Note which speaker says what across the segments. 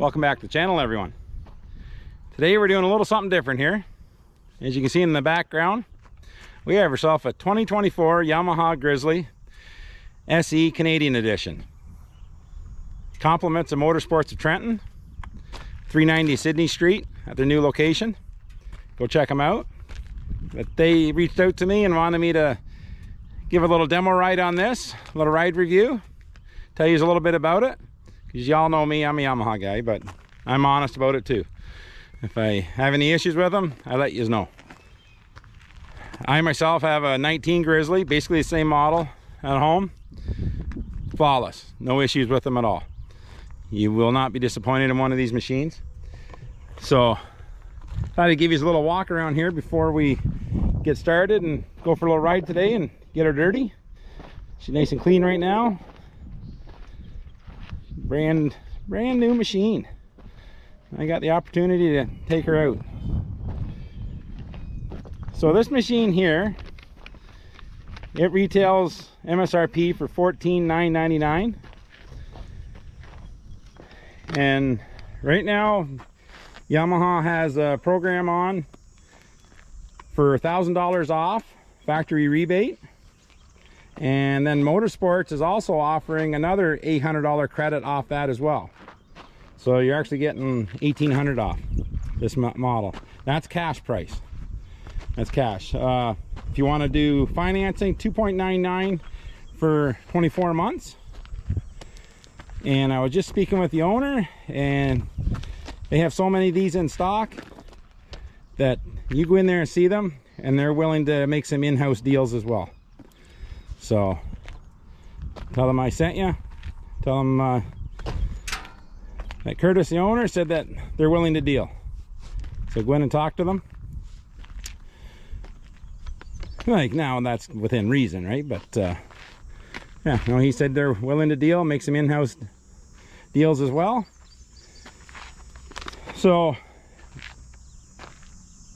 Speaker 1: Welcome back to the channel, everyone. Today we're doing a little something different here. As you can see in the background, we have ourselves a 2024 Yamaha Grizzly SE Canadian Edition. Compliments of Motosports of Trenton, 390 Sydney Street at their new location. Go check them out. But they reached out to me and wanted me to give a little demo ride on this, a little ride review, tell you a little bit about it. Because y'all know me, I'm a Yamaha guy, but I'm honest about it too. If I have any issues with them, I let you know. I myself have a 19 Grizzly, basically the same model at home. Flawless, no issues with them at all. You will not be disappointed in one of these machines. So, thought I'd give you a little walk around here before we get started and go for a little ride today and get her dirty. She's nice and clean right now. Brand new machine. I got the opportunity to take her out. So this machine here, it retails MSRP for $14,999, and right now Yamaha has a program on for $1,000 off factory rebate. And then Motosports is also offering another $800 credit off that as well. So you're actually getting $1,800 off this model. That's cash price. That's cash. If you want to do financing, $2.99 for 24 months. And I was just speaking with the owner, and they have so many of these in stock that you go in there and see them, and they're willing to make some in-house deals as well. So tell them I sent you. Tell them that Curtis, the owner, said that they're willing to deal. So go in and talk to them. Like, now that's within reason, right? But yeah, no, he said they're willing to deal, make some in-house deals as well. So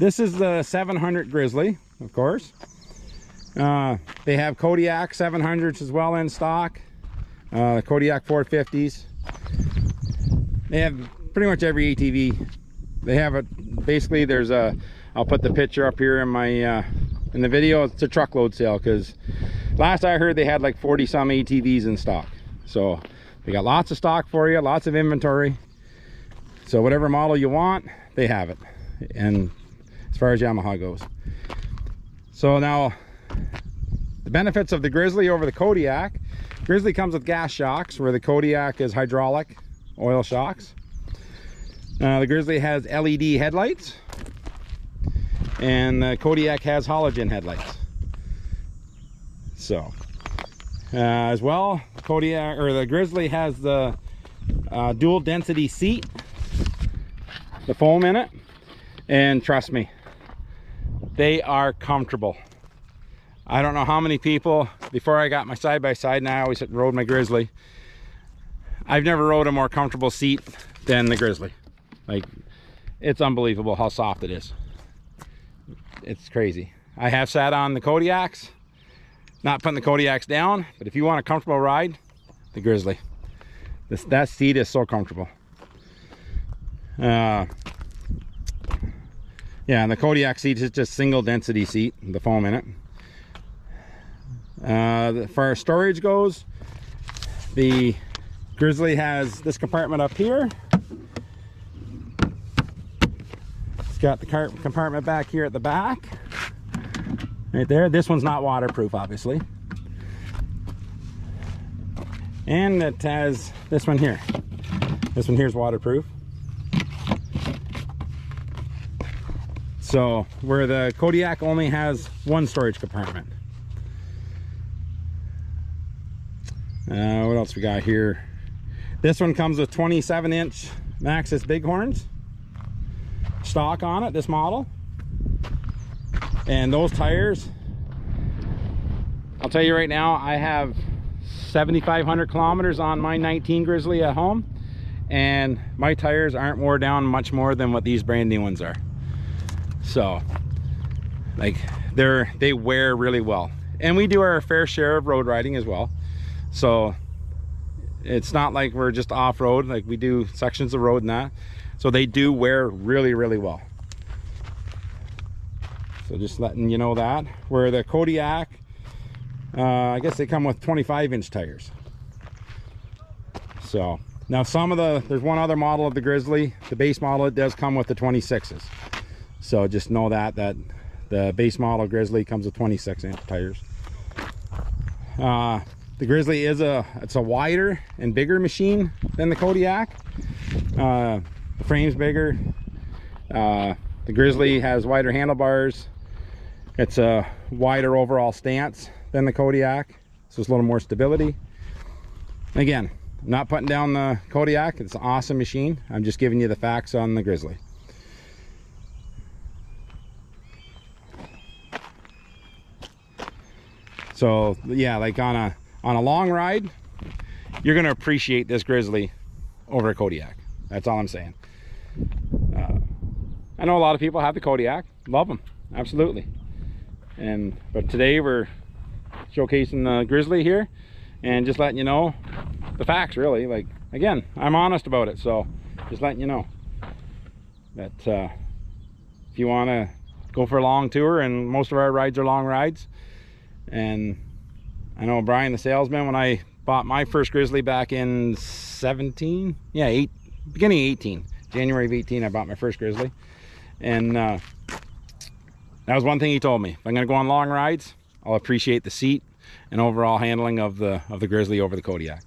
Speaker 1: this is the 700 Grizzly, of course. They have Kodiak 700s as well in stock, Kodiak 450s. They have pretty much every ATV. They have it. Basically, there's a. I'll put the picture up here in my in the video. It's a truckload sale because last I heard they had like 40 some ATVs in stock. So they got lots of stock for you, lots of inventory. So whatever model you want, they have it. And as far as Yamaha goes, so now, the benefits of the Grizzly over the Kodiak. Grizzly comes with gas shocks, where the Kodiak is hydraulic oil shocks. The Grizzly has LED headlights, and the Kodiak has halogen headlights. So as well, Kodiak, or the Grizzly, has the dual density seat, the foam in it, and trust me, they are comfortable. I don't know how many people, before I got my side-by-side, and I always rode my Grizzly, I've never rode a more comfortable seat than the Grizzly. Like, it's unbelievable how soft it is. It's crazy. I have sat on the Kodiaks, not putting the Kodiaks down, but if you want a comfortable ride, the Grizzly. That seat is so comfortable. Yeah, and the Kodiak seat is just single density seat, the foam in it. For our storage goes, the Grizzly has this compartment up here. It's got the compartment back here at the back, right there. This one's not waterproof, obviously, and it has this one here. This one here is waterproof. So where the Kodiak only has one storage compartment. What else we got here? This one comes with 27-inch Maxxis BIGHORNS stock on it, this model. And those tires, I'll tell you right now, I have 7,500 kilometers on my 19 Grizzly at home, and my tires aren't wore down much more than what these brand new ones are. So, like, they wear really well. And we do our fair share of road riding as well. So it's not like we're just off-road, like we do sections of road and that. So they do wear really, really well. So just letting you know that. Where the Kodiak, I guess they come with 25-inch tires. So now there's one other model of the Grizzly, the base model, it does come with the 26s. So just know that the base model Grizzly comes with 26-inch tires. The Grizzly it's a wider and bigger machine than the Kodiak. The frame's bigger. The Grizzly has wider handlebars. It's a wider overall stance than the Kodiak, so it's a little more stability. Again, I'm not putting down the Kodiak. It's an awesome machine. I'm just giving you the facts on the Grizzly. So yeah, like on a long ride, you're gonna appreciate this Grizzly over a Kodiak. That's all I'm saying. I know a lot of people have the Kodiak, love them, absolutely. But today we're showcasing the Grizzly here and just letting you know the facts, really. Like, again, I'm honest about it, so just letting you know that if you want to go for a long tour, and most of our rides are long rides. And I know Brian, the salesman, when I bought my first Grizzly back in 17, yeah, beginning of 18, January of 18, I bought my first Grizzly. And that was one thing he told me: if I'm going to go on long rides, I'll appreciate the seat and overall handling of the Grizzly over the Kodiak,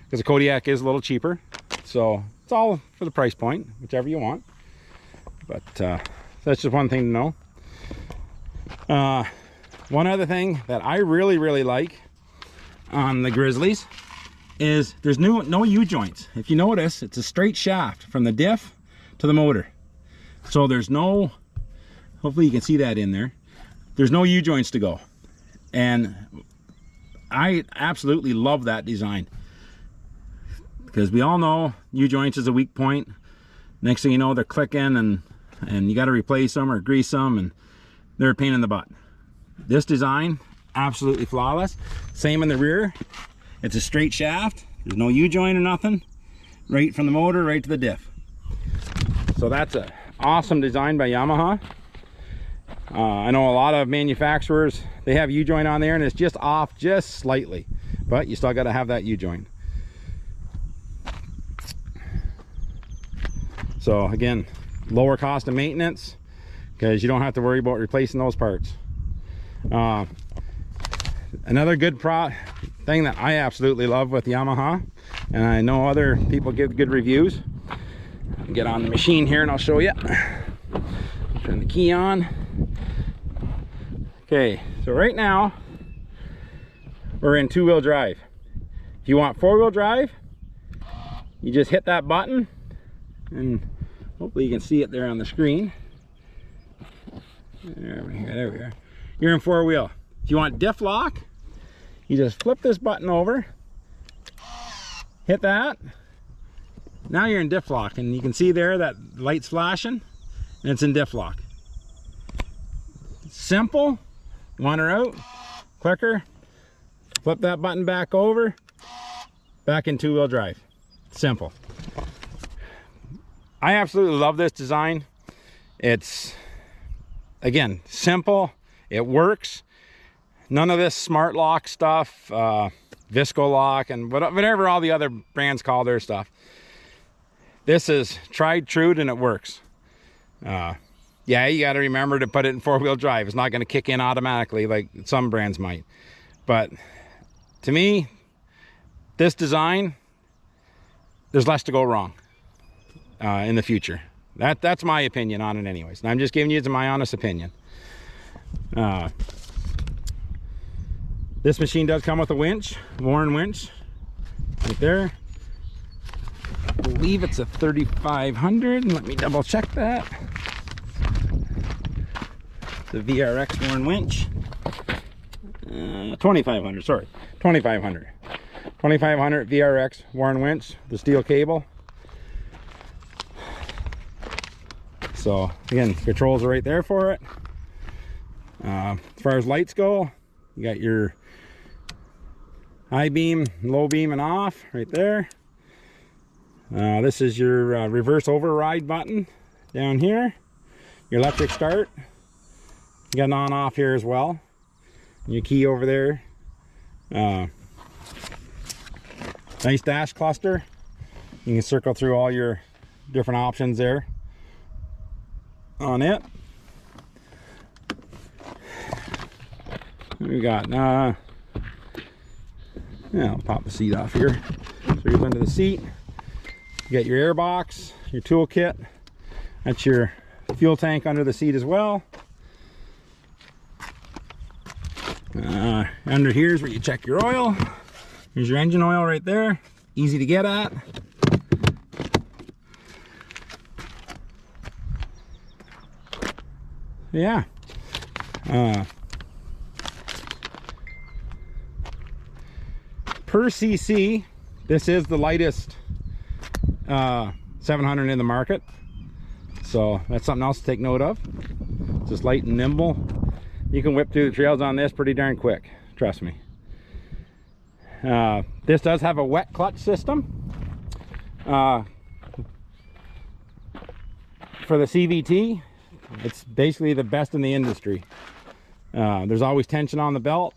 Speaker 1: because the Kodiak is a little cheaper. So it's all for the price point, whichever you want. But that's just one thing to know. One other thing that I really, really like on the Grizzlies is there's no U-joints. If you notice, it's a straight shaft from the diff to the motor. So there's no, hopefully you can see that in there, there's no U-joints to go. And I absolutely love that design, because we all know U-joints is a weak point. Next thing you know, they're clicking, and you got to replace them or grease them, and they're a pain in the butt. This design, absolutely flawless. Same in the rear. It's a straight shaft. There's no U-joint or nothing. Right from the motor right to the diff. So that's an awesome design by Yamaha. I know a lot of manufacturers, they have U-joint on there and it's just off just slightly, but you still got to have that U-joint. So again, lower cost of maintenance, because you don't have to worry about replacing those parts. Another good thing that I absolutely love with Yamaha, and I know other people give good reviews. I'll get on the machine here and I'll show you. Turn the key on. Okay, so right now we're in two-wheel drive. If you want four-wheel drive, you just hit that button, and hopefully you can see it there on the screen. There we are. You're in four-wheel. If you want diff lock, you just flip this button over, hit that. Now you're in diff lock, and you can see there that light's flashing, and it's in diff lock. Simple. Want her out, quicker, flip that button back over, back in two-wheel drive. Simple. I absolutely love this design. It's, again, simple. It works. None of this smart lock stuff, Visco lock, and whatever all the other brands call their stuff. This is tried, true, and it works. Yeah, you got to remember to put it in four-wheel drive. It's not going to kick in automatically like some brands might. But to me, this design, there's less to go wrong in the future. That's my opinion on it anyways. And I'm just giving you my honest opinion. This machine does come with a winch, Warren winch, right there. I believe it's a 3500. Let me double check that. The VRX Warren winch, 2500, sorry, 2500 VRX Warren winch, the steel cable. So again, controls are right there for it. As far as lights go, you got your high beam, low beam, and off right there. This is your reverse override button down here. Your electric start. You got an on off here as well. Your key over there. Nice dash cluster. You can circle through all your different options there on it. We got yeah, I'll pop the seat off here. So you go into the seat. You got your air box, your tool kit. That's your fuel tank under the seat as well. Under here is where you check your oil. Here's your engine oil right there. Easy to get at. Yeah. Per cc, this is the lightest 700 in the market. So that's something else to take note of. It's just light and nimble. You can whip through the trails on this pretty darn quick, trust me. This does have a wet clutch system. For the CVT, it's basically the best in the industry. There's always tension on the belt.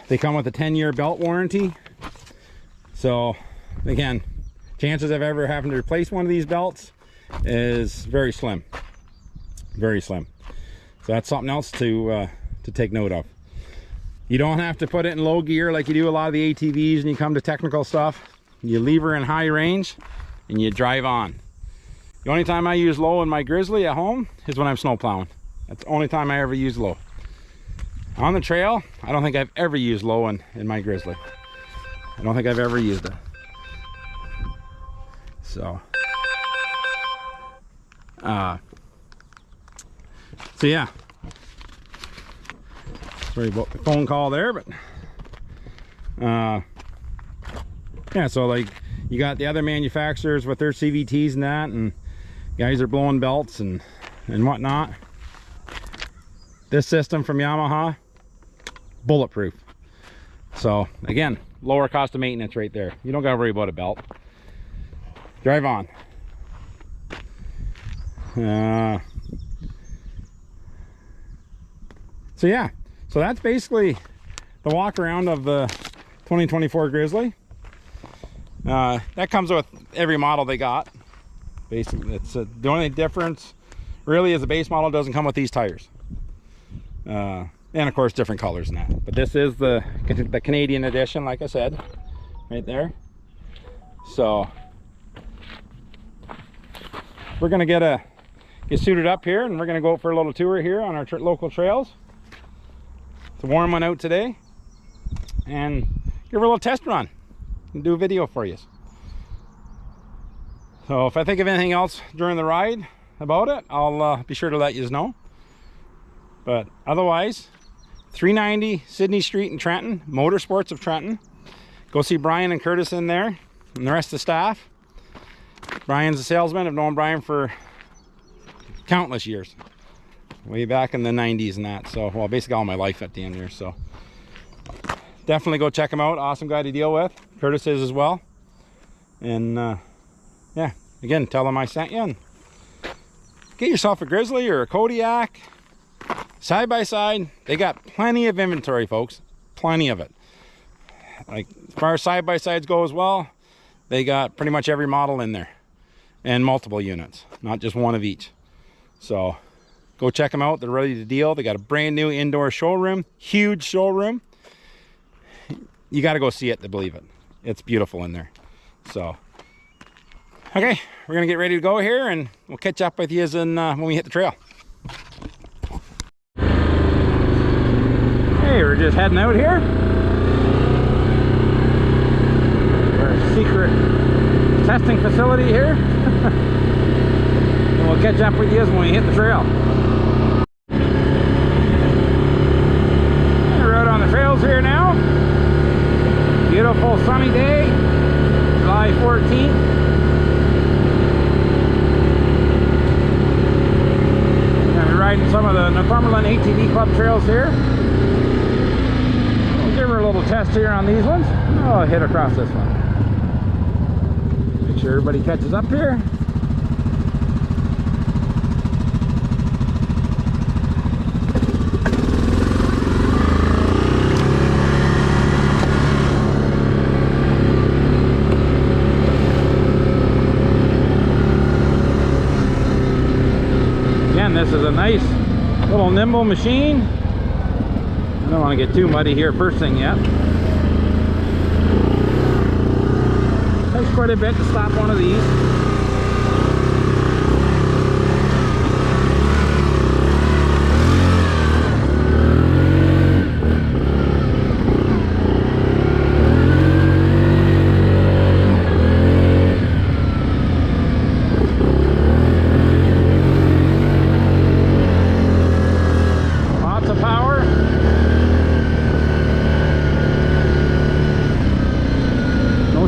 Speaker 1: They come with a 10-year belt warranty. So again, chances of ever having to replace one of these belts is very slim. Very slim. So that's something else to take note of. You don't have to put it in low gear like you do a lot of the ATVs and you come to technical stuff. You leave her in high range and you drive on. The only time I use low in my Grizzly at home is when I'm snow plowing. That's the only time I ever use low. On the trail, I don't think I've ever used low in my Grizzly. I don't think I've ever used it. So yeah. Sorry about the phone call there, but yeah, so like you got the other manufacturers with their CVTs and that, and guys are blowing belts and whatnot. This system from Yamaha, bulletproof. So again, lower cost of maintenance right there. You don't gotta worry about a belt. Drive on. So yeah, so that's basically the walk around of the 2024 Grizzly. That comes with every model they got. Basically, it's the only difference really is the base model doesn't come with these tires. And of course different colors and that. But this is the Canadian edition, like I said, right there. So we're gonna get suited up here and we're gonna go for a little tour here on our local trails. It's a warm one out today, and give her a little test run and do a video for you. So if I think of anything else during the ride about it, I'll be sure to let you know. But otherwise, 390 Sydney Street in Trenton, Motosports of Trenton. Go see Brian and Curtis in there and the rest of the staff. Brian's a salesman. I've known Brian for countless years, way back in the 90s and that. So, well, basically all my life at the end here. So definitely go check him out. Awesome guy to deal with. Curtis is as well. And yeah, again, tell him I sent you. And get yourself a Grizzly or a Kodiak. Side by side, they got plenty of inventory, folks. Plenty of it. Like as far as side by sides go as well, they got pretty much every model in there, and multiple units, not just one of each. So go check them out. They're ready to deal. They got a brand new indoor showroom, huge showroom. You got to go see it to believe it. It's beautiful in there. So okay, we're gonna get ready to go here, and we'll catch up with you when we hit the trail. Hey, we're just heading out here. Our secret testing facility here. And we'll catch up with you when we hit the trail. We're out on the trails here now. Beautiful sunny day, July 14th. We're going to be riding some of the Northumberland ATV Club trails here. We'll give her a little test here on these ones. I'll hit across this one. Make sure everybody catches up here. Again, this is a nice little nimble machine. I don't want to get too muddy here first thing yet. Takes quite a bit to stop one of these.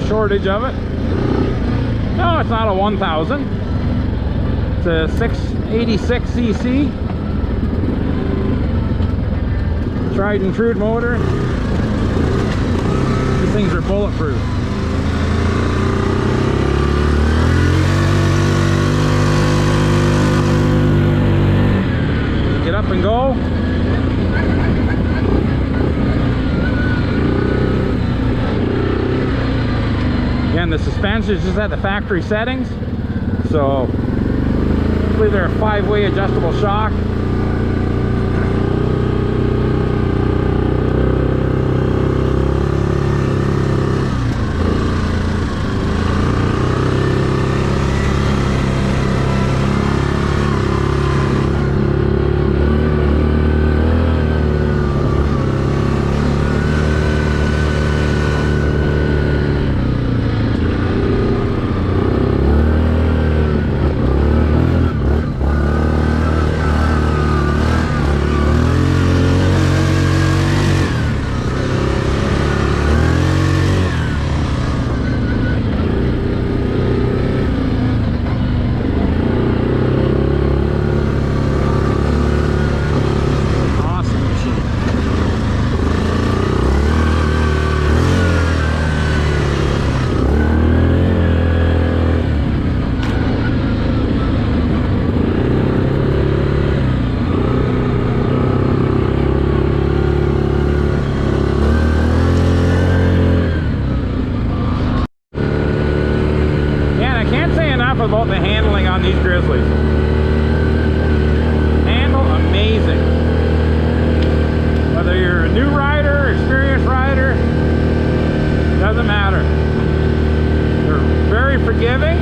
Speaker 1: Shortage of it. No, it's not a 1000. It's a 686 cc tried and true motor. These things are bulletproof. Get up and go. Again, the suspension is just at the factory settings, so I believe they're a 5-way adjustable shock. About the handling on these Grizzlies. Handle amazing. Whether you're a new rider, experienced rider, doesn't matter. They're very forgiving.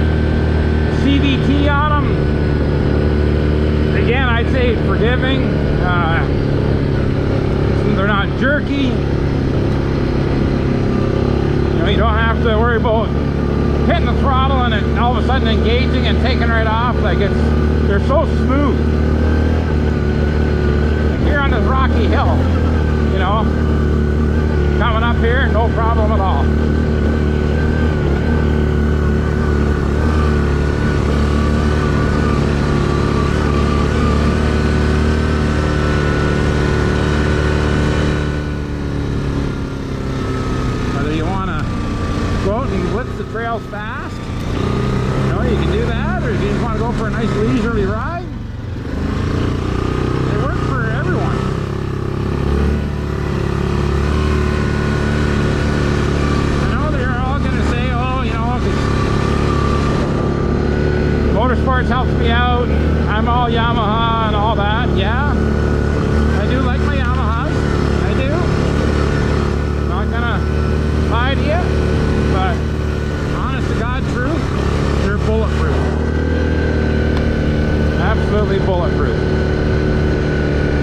Speaker 1: CVT on them, again, I'd say forgiving. They're not jerky. You know, you don't have to worry about hitting the throttle and it all of a sudden engaging and taking right off. Like they're so smooth. Like here on this rocky hill, you know, coming up here, no problem at all. Whether you want to go out and blitz the trails fast, you know, you can do that, or if you just want to go for a nice leisurely ride, they work for everyone. I know they're all going to say, oh, you know, Motosports helps me out, I'm all Yamaha and all that. Yeah, I do like my Yamahas, I do. I'm not going to lie to you, but honest to God truth, they're bulletproof. Absolutely bulletproof.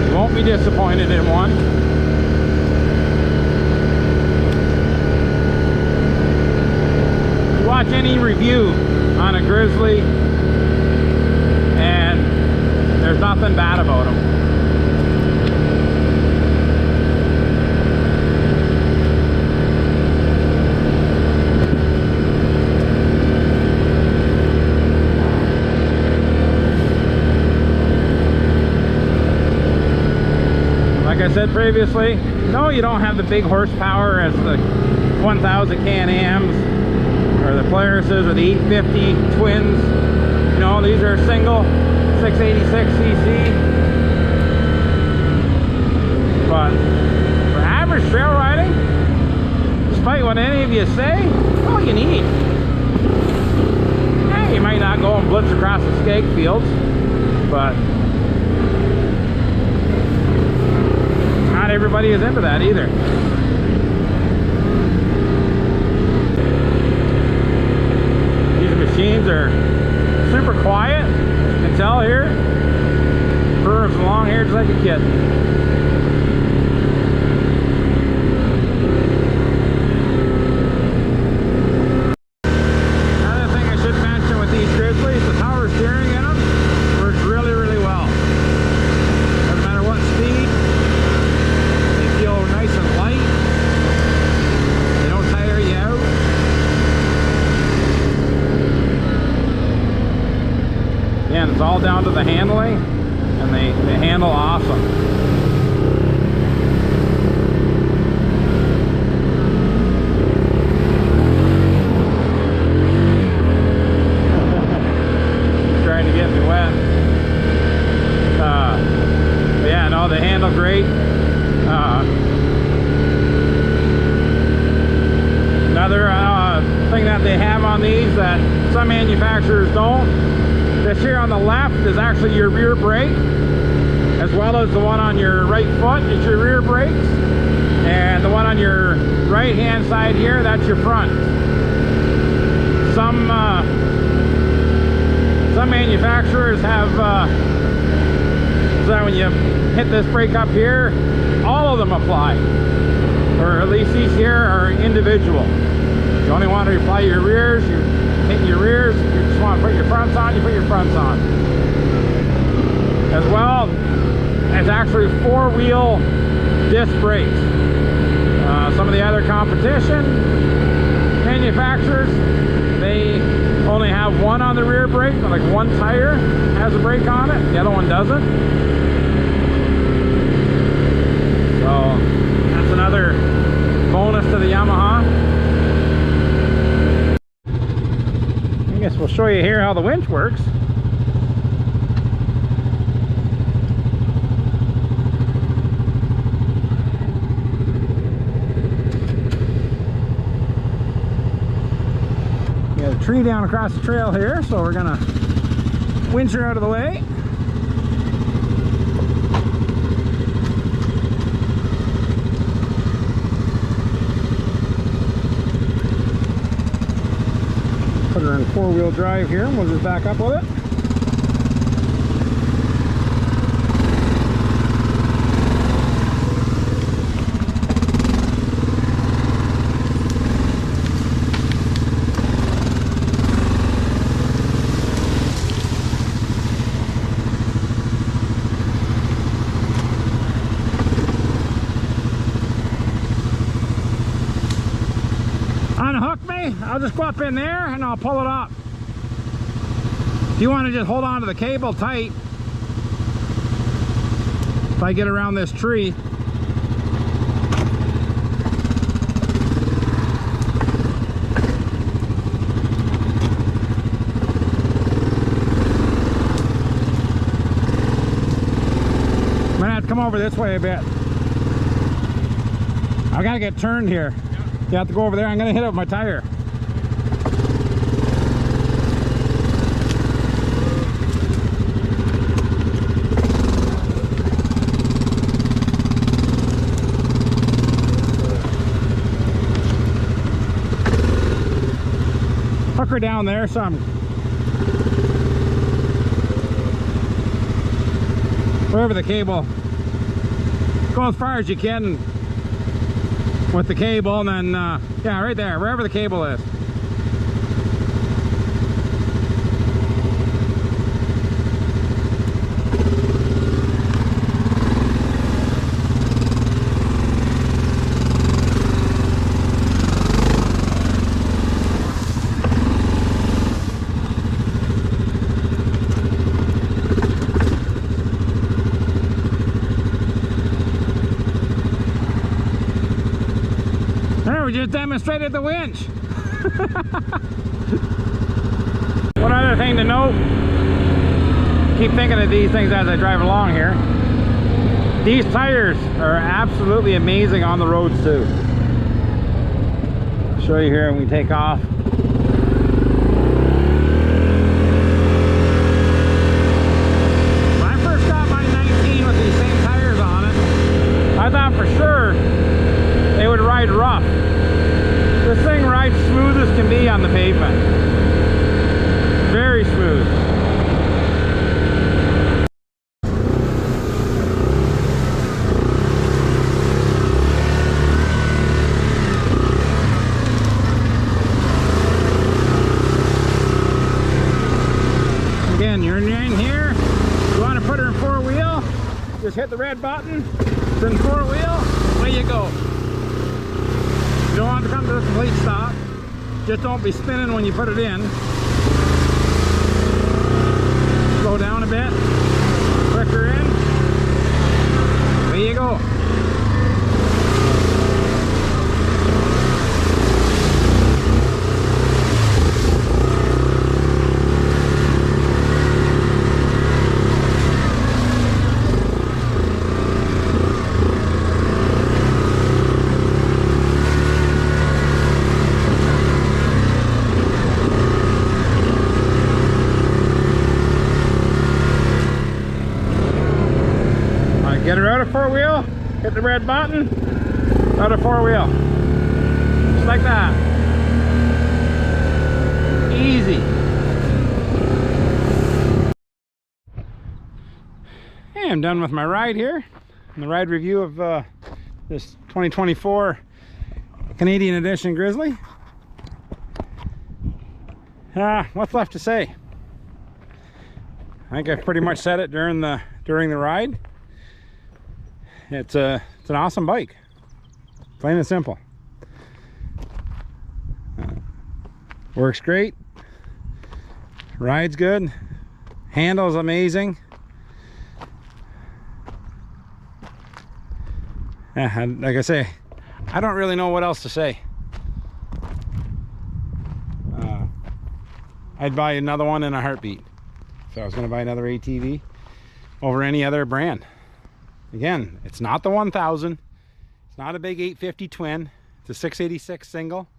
Speaker 1: You won't be disappointed in one. You watch any review on a Grizzly and there's nothing bad about them. like I said previously, no, you don't have the big horsepower as the 1000 Can-Ams or the Polarises or the 850 twins. You know, these are single 686cc. But for average trail riding, despite what any of you say, all you need. Yeah, you might not go and blitz across the skeg fields, but not everybody is into that either. These machines are super quiet. You can tell here, curves along here just like a kid. Another thing I should mention with these Grizzlies, the power steering in them works really, really well. Doesn't matter what speed, they feel nice and light. They don't tire you out. Again, it's all down to the handling, and they handle awesome. Trying to get me wet. But yeah, no, they handle great. Another thing that they have on these that some manufacturers don't, this here on the left is actually your rear brake, as well as the one on your right foot is your rear brakes, and the one on your right hand side here, that's your front. Some manufacturers have so that when you hit this brake up here, all of them apply, or at least these here are individual. You only want to apply your rears, you hit your rears. If you just want to put your fronts on, you put your fronts on. As well, it's actually 4-wheel disc brakes. Some of the other competition manufacturers, they only have one on the rear brake, like one tire has a brake on it, the other one doesn't. So that's another bonus to the Yamaha. I guess we'll show you here how the winch works. We got a tree down across the trail here, so we're gonna winch her out of the way. Put her in 4-wheel drive here, and we'll just back up with it. Unhook me, I'll just go up in there and I'll pull it up. If you want to just hold on to the cable tight, if I get around this tree. I'm gonna have to come over this way a bit. I gotta get turned here. You have to go over there. I'm gonna hit it with my tire. Hook her down there some. Wherever the cable. Go as far as you can with the cable, and then yeah, right there, wherever the cable is. just demonstrated the winch. One other thing to note, keep thinking of these things as I drive along here. These tires are absolutely amazing on the roads too. I'll show you here when we take off. When I first got my 19 with these same tires on it, I thought for sure they would ride rough. This thing rides smooth as can be on the pavement. Very smooth. Again, you're in here, you want to put her in 4-wheel, just hit the red button, it's in 4-wheel, away you go. You don't want to come to a complete stop, just don't be spinning when you put it in. Slow down a bit, quicker in, away you go. Get her out of 4-wheel, hit the red button, out of 4-wheel. Just like that. Easy. Hey, I'm done with my ride here. And the ride review of this 2024 Canadian Edition Grizzly. What's left to say? I think I've pretty much said it during the ride. It's an awesome bike, plain and simple. Works great, rides good, handles amazing. Like I say, I don't really know what else to say. I'd buy another one in a heartbeat if I was going to buy another ATV over any other brand. Again, it's not the 1000, it's not a big 850 twin, it's a 686 single,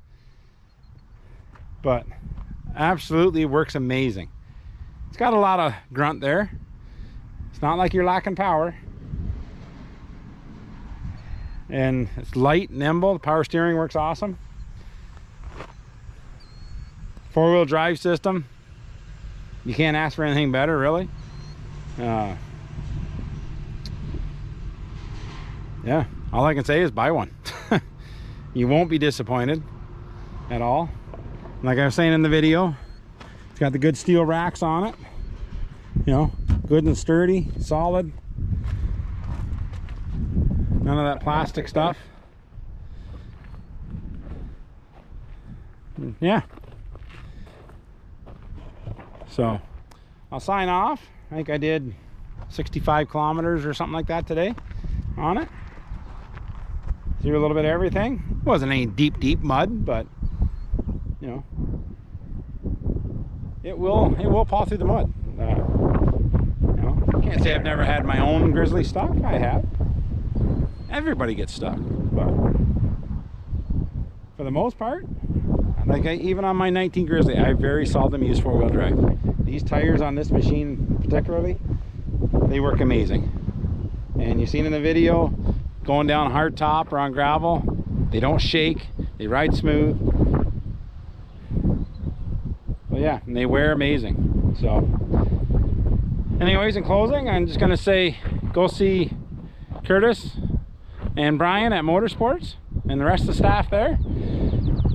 Speaker 1: but absolutely works amazing. It's got a lot of grunt there. It's not like you're lacking power, and it's light, nimble. The power steering works awesome. 4-wheel drive system, you can't ask for anything better, really. Yeah, all I can say is buy one. You won't be disappointed at all. Like I was saying in the video, it's got the good steel racks on it, you know, good and sturdy, solid, none of that plastic stuff. Yeah, so I'll sign off. I think I did 65 kilometers or something like that today on it. Through a little bit of everything. Wasn't any deep mud, but you know, it will paw through the mud. You know, can't say I've never had my own Grizzly stuck. I have. Everybody gets stuck, but for the most part, like even on my 19 Grizzly, I very seldom use 4-wheel drive. These tires on this machine particularly, they work amazing. And you've seen in the video, going down hard top or on gravel, they don't shake, they ride smooth. But yeah, and they wear amazing. So anyways, in closing, I'm just gonna say go see Curtis and Brian at Motosports and the rest of the staff there.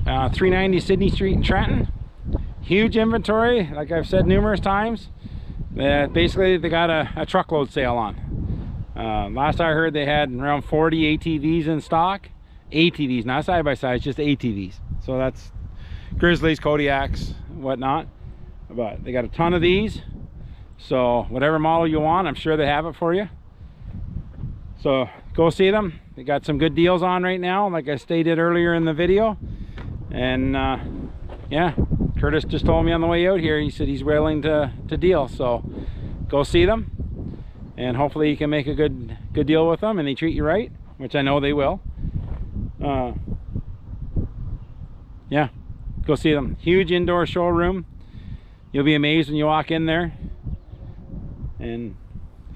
Speaker 1: 390 Sydney Street in Trenton. Huge inventory, like I've said numerous times. Basically they got a truckload sale on. Last I heard they had around 40 ATVs in stock. ATVs, not side-by-sides, just ATVs. So that's Grizzlies, Kodiaks, whatnot. But they got a ton of these. So whatever model you want, I'm sure they have it for you. So go see them. They got some good deals on right now, like I stated earlier in the video. And yeah, Curtis just told me on the way out here, he said he's willing to deal. So go see them, and hopefully you can make a good deal with them and they treat you right, which I know they will. Yeah, go see them. Huge indoor showroom. You'll be amazed when you walk in there, and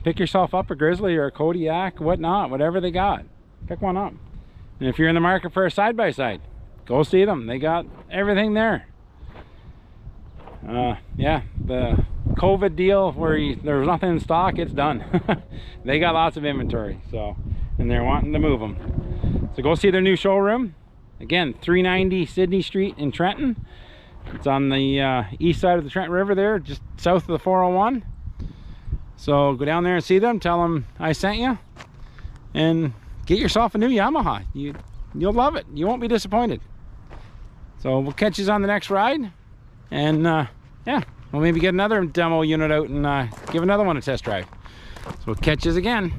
Speaker 1: pick yourself up a Grizzly or a Kodiak, whatnot, whatever they got. Pick one up. And if you're in the market for a side-by-side, go see them. They got everything there. Yeah, the COVID deal where there was nothing in stock, it's done. They got lots of inventory, so, and they're wanting to move them. So go see their new showroom. Again, 390 Sydney Street in Trenton. It's on the east side of the Trenton River there, just south of the 401. So go down there and see them, tell them I sent you, and get yourself a new Yamaha. You'll love it. You won't be disappointed. So we'll catch you on the next ride, and yeah, we'll maybe get another demo unit out and give another one a test drive. So we'll catch you again.